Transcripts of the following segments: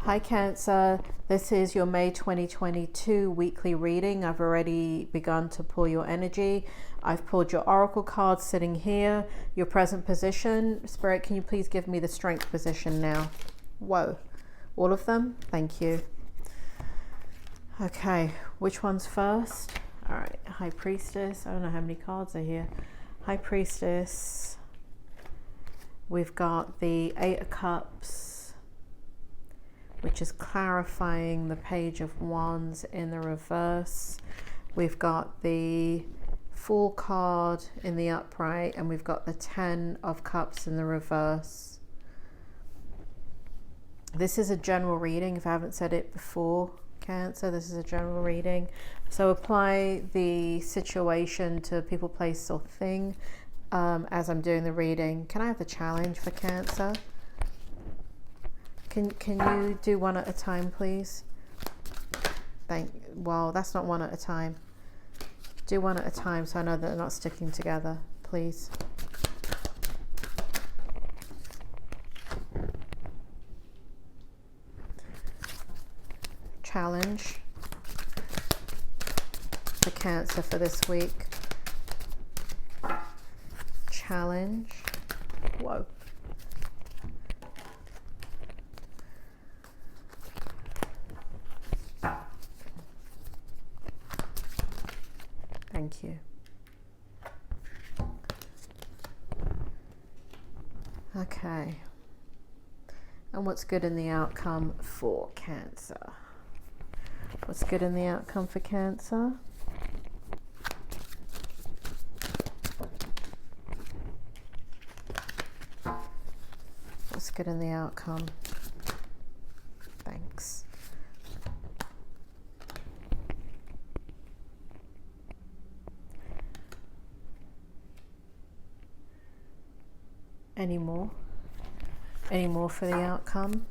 Hi Cancer, this is your May 2022 weekly reading. I've already begun to pull your energy. I've pulled your oracle cards sitting here, your present position. Spirit, can you please give me the strength position now? Whoa, all of them? Thank you. Okay, which one's first? All right, High Priestess. I don't know how many cards are here. High Priestess. We've got the Eight of Cups, which is clarifying the Page of Wands in the reverse. We've got the Fool card in the upright, and we've got the Ten of Cups in the reverse. This is a general reading, if I haven't said it before, Cancer. This is a general reading. So apply the situation to people, place, or thing as I'm doing the reading. Can I have the challenge for Cancer? Can you do one at a time, please? Well, that's not one at a time. Do one at a time so I know that they're not sticking together, please. Challenge for Cancer for this week. Challenge. Whoa. Thank you. Okay. And what's good in the outcome for Cancer? What's good in the outcome for Cancer? What's good in the outcome? Thanks. Any more? Any more for the outcome?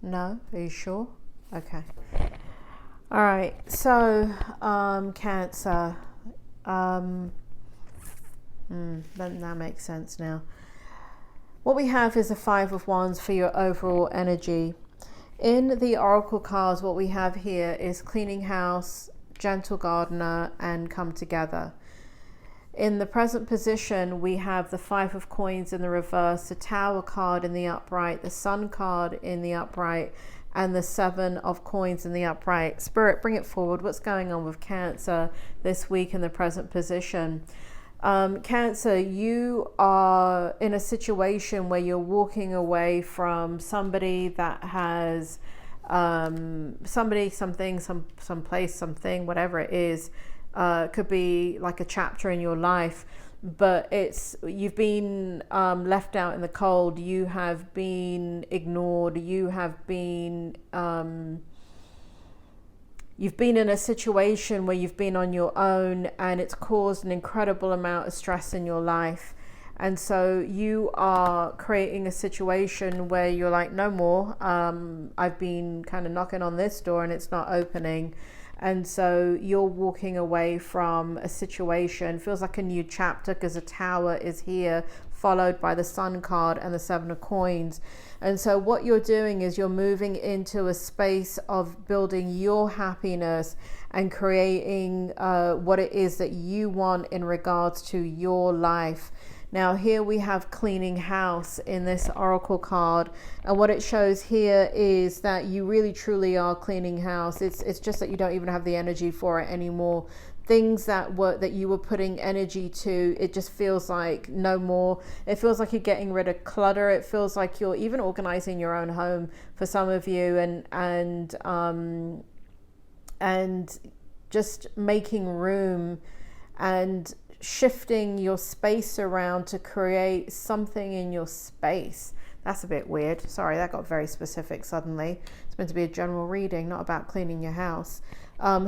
No? Are you sure? Okay. All right. So, Cancer. Then that makes sense now. What we have is a Five of Wands for your overall energy. In the oracle cards, what we have here is cleaning house, gentle gardener, and come together. In the present position, we have the Five of Coins in the reverse, the Tower card in the upright, the Sun card in the upright, and the Seven of Coins in the upright. Spirit, bring it forward. What's going on with Cancer this week in the present position? Cancer, you are in a situation where you're walking away from somebody that has somebody, something, some place, something, whatever it is. Could be like a chapter in your life, but you've been left out in the cold. You have been ignored. You've been in a situation where you've been on your own, and it's caused an incredible amount of stress in your life. And so you are creating a situation where you're like, no more. I've been kind of knocking on this door and it's not opening. And so you're walking away from a situation. Feels like a new chapter because the Tower is here, followed by the Sun card and the Seven of Coins. And so what you're doing is you're moving into a space of building your happiness and creating what it is that you want in regards to your life. Now here we have cleaning house in this oracle card, and what it shows here is that you really truly are cleaning house. It's just that you don't even have the energy for it anymore. Things that you were putting energy to, it just feels like no more. It feels like you're getting rid of clutter. It feels like you're even organizing your own home for some of you, and just making room and shifting your space around to create something in your space. That's a bit weird. Sorry, that got very specific suddenly. It's meant to be a general reading, not about cleaning your house.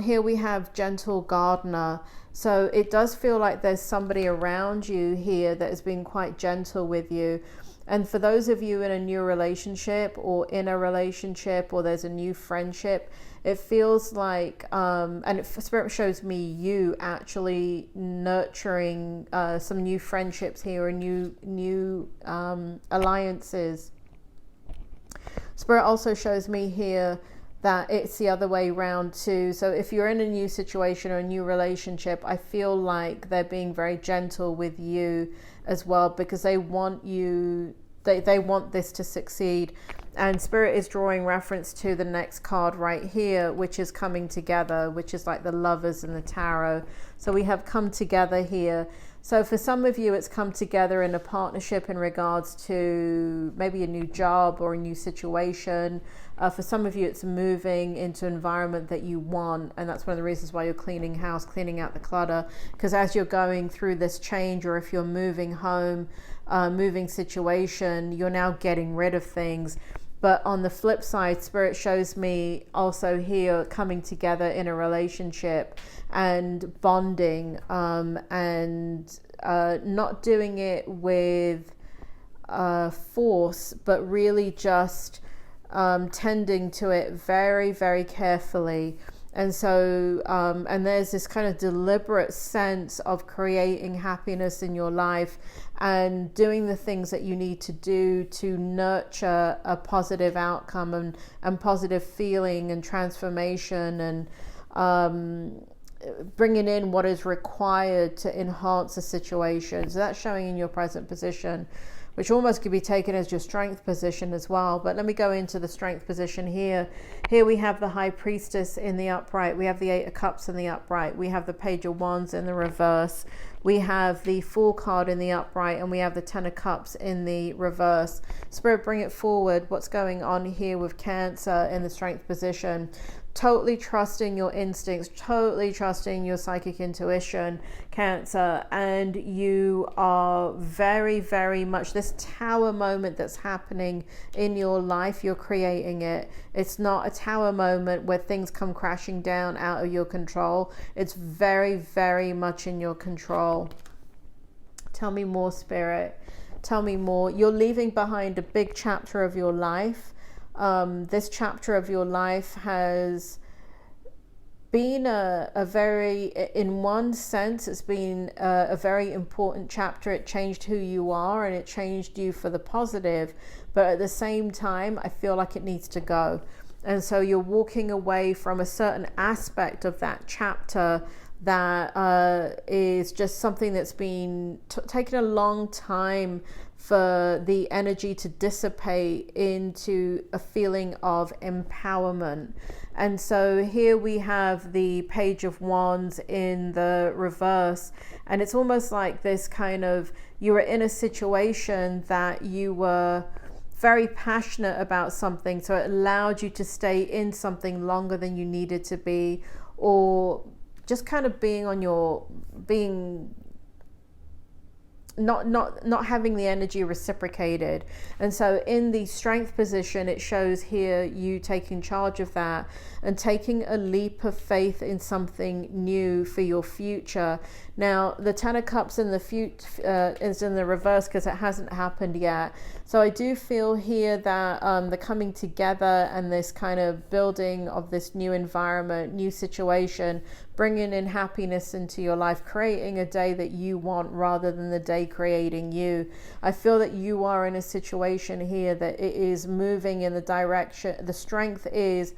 Here we have gentle gardener. So it does feel like there's somebody around you here that has been quite gentle with you. And for those of you in a new relationship or in a relationship, or there's a new friendship, it feels like, Spirit shows me you actually nurturing some new friendships here, and new alliances. Spirit also shows me here that it's the other way around too. So if you're in a new situation or a new relationship, I feel like they're being very gentle with you as well, because they want you, they want this to succeed. And Spirit is drawing reference to the next card right here, which is coming together, which is like the Lovers and the Tarot. So we have come together here. So for some of you, it's come together in a partnership in regards to maybe a new job or a new situation. For some of you, it's moving into an environment that you want. And that's one of the reasons why you're cleaning house, cleaning out the clutter. Because as you're going through this change, or if you're moving home, moving situation, you're now getting rid of things. But on the flip side, Spirit shows me also here coming together in a relationship and bonding, and not doing it with force, but really just tending to it very, very carefully. And so, and there's this kind of deliberate sense of creating happiness in your life and doing the things that you need to do to nurture a positive outcome and positive feeling and transformation, and bringing in what is required to enhance the situation. So that's showing in your present position, which almost could be taken as your strength position as well. But let me go into the strength position here. Here we have the High Priestess in the upright. We have the Eight of Cups in the upright. We have the Page of Wands in the reverse. We have the Fool card in the upright, and we have the Ten of Cups in the reverse. Spirit, bring it forward. What's going on here with Cancer in the strength position? Totally trusting your instincts, totally trusting your psychic intuition, Cancer, and you are very, very much this tower moment that's happening in your life. You're creating it. It's not a tower moment where things come crashing down out of your control. It's very, very much in your control. Tell me more, Spirit. Tell me more. You're leaving behind a big chapter of your life. This chapter of your life has been a very, in one sense, it's been a very important chapter. It changed who you are, and it changed you for the positive. But at the same time, I feel like it needs to go. And so you're walking away from a certain aspect of that chapter that is just something that's been taken a long time for the energy to dissipate into a feeling of empowerment. And so here we have the Page of Wands in the reverse, and it's almost like this kind of, you were in a situation that you were very passionate about something, so it allowed you to stay in something longer than you needed to be, or just kind of being on your, not having the energy reciprocated. And so in the strength position, it shows here you taking charge of that and taking a leap of faith in something new for your future. Now the Ten of Cups in the is in the reverse because it hasn't happened yet. So I do feel here that the coming together and this kind of building of this new environment, new situation, bringing in happiness into your life, creating a day that you want rather than the day creating you. I feel that you are in a situation here that it is moving in the direction, the strength is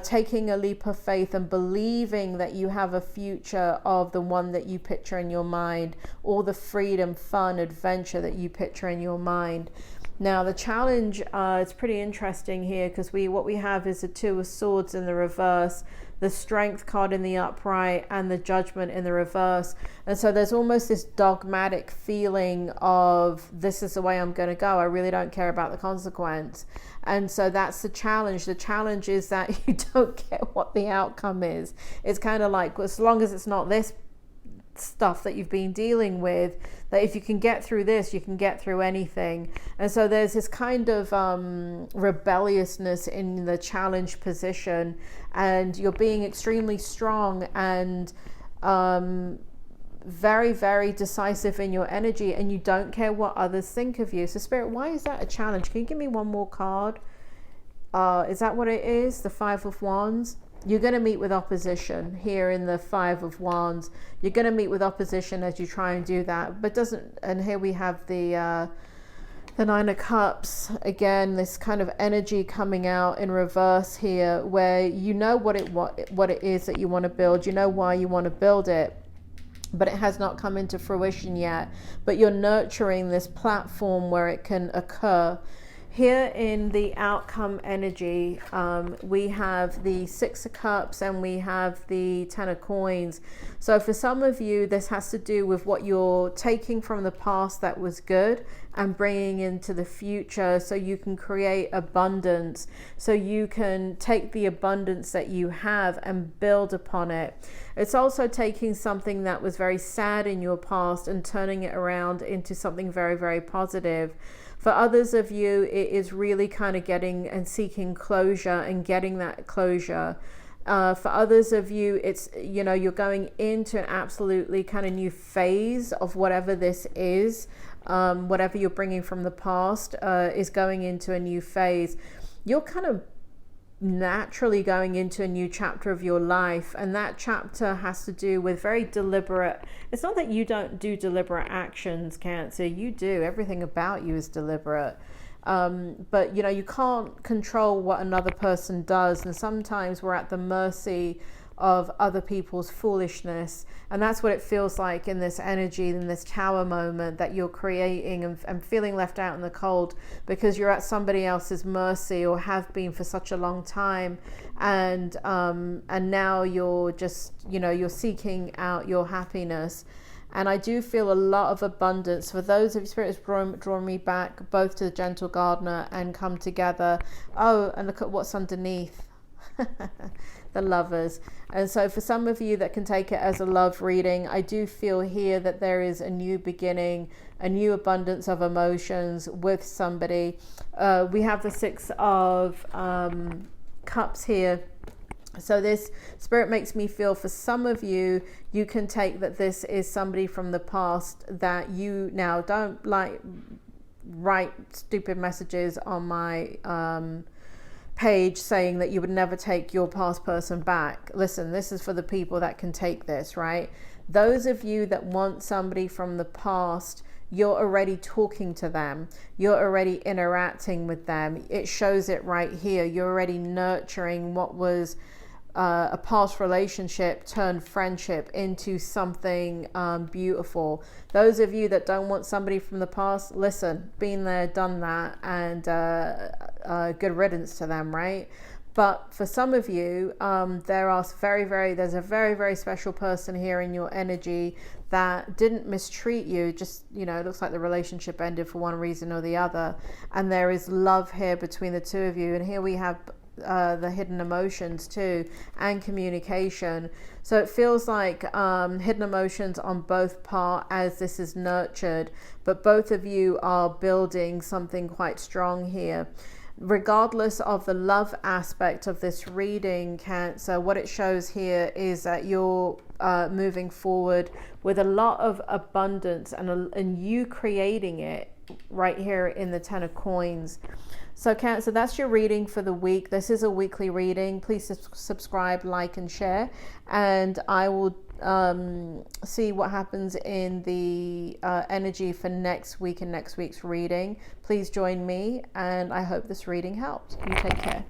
taking a leap of faith and believing that you have a future of the one that you picture in your mind, or the freedom, fun, adventure that you picture in your mind. Now the challenge, it's pretty interesting here because what we have is the Two of Swords in the reverse, the Strength card in the upright, and the Judgment in the reverse. And so there's almost this dogmatic feeling of, this is the way I'm going to go. I really don't care about the consequence. And so that's the challenge. The challenge is that you don't care what the outcome is. It's kind of like, as long as it's not this stuff that you've been dealing with, that if you can get through this, you can get through anything. And so there's this kind of rebelliousness in the challenge position, and you're being extremely strong and very, very decisive in your energy, and you don't care what others think of you. So Spirit, why is that a challenge? Can you give me one more card? Is that what it is? The Five of Wands? You're going to meet with opposition here in the Five of Wands. You're going to meet with opposition as you try and do that, but doesn't. And here we have the The Nine of Cups, again, this kind of energy coming out in reverse here, where you know what it is that you want to build. You know why you want to build it, but it has not come into fruition yet. But you're nurturing this platform where it can occur. Here in the outcome energy, we have the Six of Cups and we have the Ten of Coins. So for some of you, this has to do with what you're taking from the past that was good and bringing into the future, so you can create abundance, so you can take the abundance that you have and build upon it. It's also taking something that was very sad in your past and turning it around into something very, very positive. For others of you, it is really kind of getting and seeking closure and getting that closure. For others of you, it's, you know, you're going into an absolutely kind of new phase of whatever this is. Whatever you're bringing from the past is going into a new phase. You're kind of naturally going into a new chapter of your life, and that chapter has to do with very deliberate. It's not that you don't do deliberate actions, Cancer. You do. Everything about you is deliberate. But you know, you can't control what another person does, and sometimes we're at the mercy of other people's foolishness, and that's what it feels like in this energy, in this tower moment that you're creating, and feeling left out in the cold because you're at somebody else's mercy, or have been for such a long time, and now you're just, you know, you're seeking out your happiness. And I do feel a lot of abundance. For those of you, Spirit has drawn me back both to the Gentle Gardener and Come Together. Oh, and look at what's underneath. The Lovers. And so for some of you that can take it as a love reading, I do feel here that there is a new beginning, a new abundance of emotions with somebody. We have the Six of Cups here. So this Spirit makes me feel, for some of you, you can take that this is somebody from the past that you now don't like write stupid messages on my page saying that you would never take your past person back. Listen, this is for the people that can take this, right? Those of you that want somebody from the past, you're already talking to them. You're already interacting with them. It shows it right here. You're already nurturing what was a past relationship turned friendship into something beautiful. Those of you that don't want somebody from the past, listen, been there, done that, and good riddance to them, right? But for some of you, there's a very, very special person here in your energy that didn't mistreat you. Just, you know, it looks like the relationship ended for one reason or the other. And there is love here between the two of you. And here we have the hidden emotions too, and communication. So it feels like hidden emotions on both part as this is nurtured, but both of you are building something quite strong here. Regardless of the love aspect of this reading, Cancer, what it shows here is that you're moving forward with a lot of abundance, and you creating it right here in the Ten of Coins. So Cancer, that's your reading for the week. This is a weekly reading. Please subscribe, like, and share. And I will see what happens in the energy for next week and next week's reading. Please join me, and I hope this reading helped. You take care.